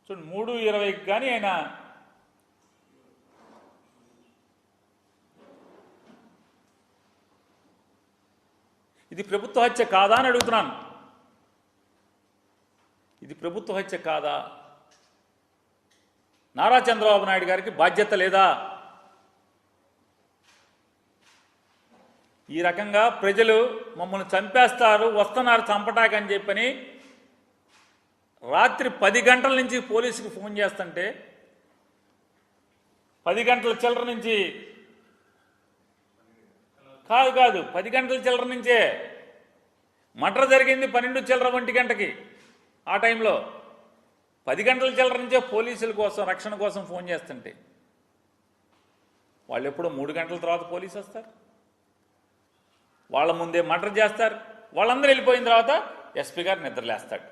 చూడండి 3:20కి కానీ ఆయన ఇది ప్రభుత్వ హత్య కాదా అని అడుగుతున్నాను. ఇది ప్రభుత్వ హత్య కాదా? నారా చంద్రబాబు నాయుడు గారికి బాధ్యత లేదా? ఈ రకంగా ప్రజలు మమ్మల్ని చంపేస్తారు, వస్తున్నారు చంపటాకని చెప్పని రాత్రి 10 గంటల నుంచి పోలీసుకు ఫోన్ చేస్తుంటే 10 గంటల చిల్లర నుంచి కాదు 10 గంటల చిల్లర నుంచే మర్డర్ జరిగింది 12 చిల్లర 1 గంటకి. ఆ టైంలో 10 గంటల చిల్లర నుంచే పోలీసుల కోసం రక్షణ కోసం ఫోన్ చేస్తుంటే వాళ్ళు ఎప్పుడో 3 గంటల తర్వాత పోలీసు వస్తారు, వాళ్ళ ముందే మర్డర్ చేస్తారు. వాళ్ళందరూ వెళ్ళిపోయిన తర్వాత ఎస్పీ గారు నిద్రలేస్తాడు.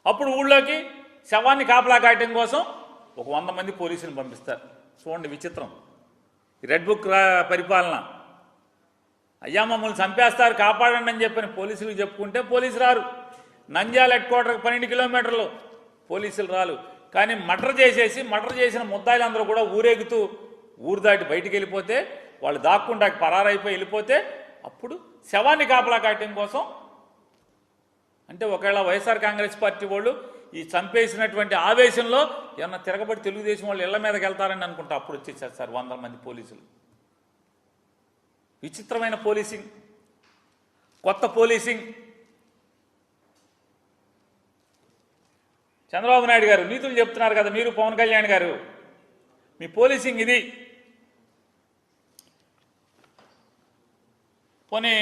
అప్పుడు ఊళ్ళోకి శవాన్ని కాపలా కాయటం కోసం ఒక 100 మంది పోలీసులను పంపిస్తారు. చూడండి విచిత్రం, రెడ్ బుక్ పరిపాలన. అయ్యా మమ్మల్ని చంపేస్తారు కాపాడండి అని చెప్పని పోలీసులకు చెప్పుకుంటే పోలీసు రారు. నంద్యాల హెడ్ క్వార్టర్కి 12 కిలోమీటర్లు పోలీసులు రాలు. కానీ మర్డర్ చేసిన ముద్దాయిలందరూ కూడా ఊరేగుతూ ఊరు దాటి బయటికి వెళ్ళిపోతే, వాళ్ళు దాక్కుండా పరారైపోయి వెళ్ళిపోతే అప్పుడు శవాన్ని కాపలా కాయటం కోసం, అంటే ఒకవేళ వైఎస్ఆర్ కాంగ్రెస్ పార్టీ వాళ్ళు ఈ చంపేసినటువంటి ఆవేశంలో ఏమన్నా తిరగబడి తెలుగుదేశం వాళ్ళు ఇళ్ల మీదకి వెళ్తారని అనుకుంటా అప్పుడు వచ్చేసారు సార్ 100 మంది పోలీసులు. విచిత్రమైన పోలీసింగ్, కొత్త పోలీసింగ్. చంద్రబాబు నాయుడు గారు నీతులు చెప్తున్నారు కదా మీరు, పవన్ కళ్యాణ్ గారు, మీ పోలీసింగ్ ఇది. పోనీ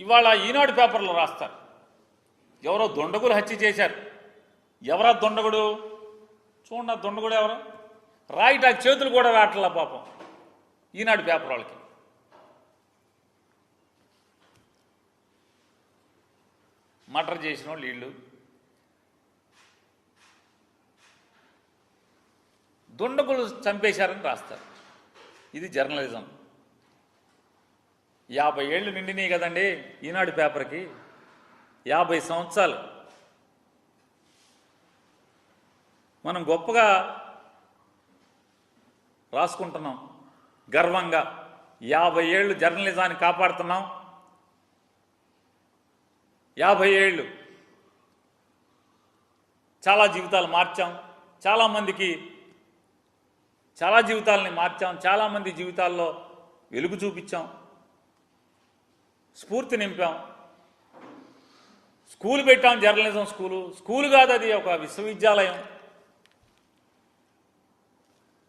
ఇవాళ ఈనాడు పేపర్లో రాస్తారు ఎవరో దొండగులు హత్య చేశారు. ఎవరా దొండగుడు? చూడండి, దొండగుడు ఎవరు? రాయిటాకు చేతులు కూడా రావట్లా పాపం ఈనాడు పేపర్ వాళ్ళకి. మర్డర్ చేసిన వాళ్ళు వీళ్ళు. దొండగులు చంపేశారని రాస్తారు. ఇది జర్నలిజం. 50 ఏళ్ళు నిండినాయి కదండి ఈనాడు పేపర్కి, 50 సంవత్సరాలు. మనం గొప్పగా రాసుకుంటున్నాం గర్వంగా, 50 ఏళ్ళు జర్నలిజాన్ని కాపాడుతున్నాం. 50 ఏళ్ళు చాలా జీవితాలు మార్చాం, చాలామందికి చాలా జీవితాలని మార్చాం, చాలామంది జీవితాల్లో వెలుగు చూపించాం, స్ఫూర్తి నింపాం. స్కూల్ పెట్టాం, జర్నలిజం స్కూలు కాదు, అది ఒక విశ్వవిద్యాలయం.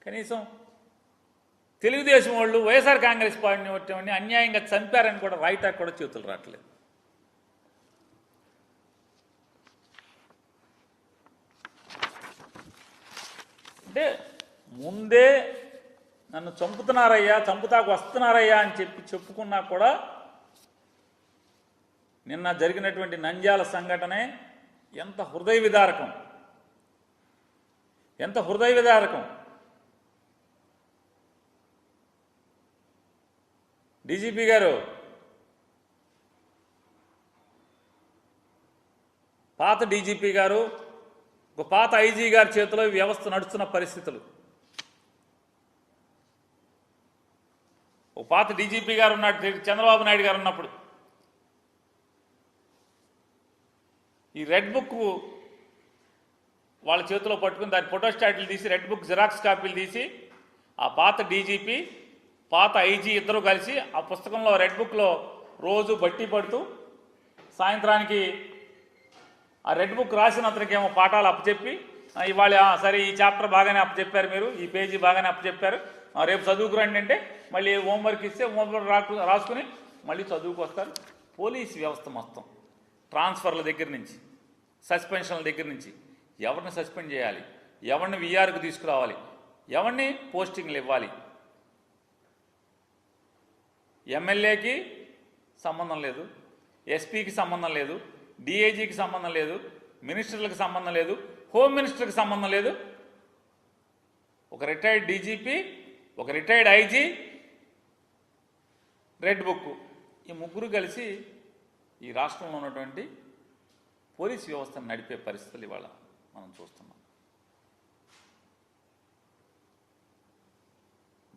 కనీసం తెలుగుదేశం వాళ్ళు వైఎస్ఆర్ కాంగ్రెస్ పార్టీని అన్యాయంగా చంపారని కూడా రాయిటాకు కూడా చేతులు రావట్లేదు. అంటే ముందే నన్ను చంపుతున్నారయ్యా, చంపుతాకు వస్తున్నారయ్యా అని చెప్పుకున్నా కూడా నిన్న జరిగినటువంటి నంద్యాల సంఘటనే ఎంత హృదయ విదారకం, ఎంత హృదయ విదారకం. డీజీపీ గారు, పాత డీజీపీ గారు, ఒక పాత ఐజీ గారి చేతిలో వ్యవస్థ నడుస్తున్న పరిస్థితులు. ఒక పాత డీజీపీ గారు ఉన్నాడు చంద్రబాబు నాయుడు గారు ఉన్నప్పుడు. ఈ రెడ్ బుక్ వాళ్ళ చేతిలో పట్టుకుని దాని ఫోటోస్టాట్లు తీసి, రెడ్ బుక్ జిరాక్స్ కాపీలు తీసి, ఆ పాత డీజీపీ పాత ఐజీ ఇద్దరు కలిసి ఆ పుస్తకంలో రెడ్ బుక్లో రోజు బట్టి పడుతూ సాయంత్రానికి ఆ రెడ్ బుక్ రాసిన అతనికేమో పాఠాలు అప్పచెప్పి, ఇవాళ సరే ఈ చాప్టర్ బాగానే అప్పచెప్పారు, మీరు ఈ పేజీ బాగానే అప్పచెప్పారు, రేపు చదువుకురండి అంటే మళ్ళీ హోంవర్క్ ఇస్తే హోంవర్క్ రాసుకుని మళ్ళీ చదువుకు వస్తారు. పోలీస్ వ్యవస్థ మొత్తం ట్రాన్స్ఫర్ల దగ్గర నుంచి, సస్పెన్షన్ల దగ్గర నుంచి, ఎవరిని సస్పెండ్ చేయాలి, ఎవరిని వీఆర్కు తీసుకురావాలి, ఎవరిని పోస్టింగ్లు ఇవ్వాలి, ఎమ్మెల్యేకి సంబంధం లేదు, ఎస్పీకి సంబంధం లేదు, డిఐజీకి సంబంధం లేదు, మినిస్టర్లకు సంబంధం లేదు, హోమ్ మినిస్టర్కి సంబంధం లేదు. ఒక రిటైర్డ్ డీజీపీ, ఒక రిటైర్డ్ ఐజీ, రెడ్ బుక్, ఈ ముగ్గురు కలిసి ఈ రాష్ట్రంలో ఉన్నటువంటి పోలీస్ వ్యవస్థను నడిపే పరిస్థితులు ఇవాళ మనం చూస్తున్నాం.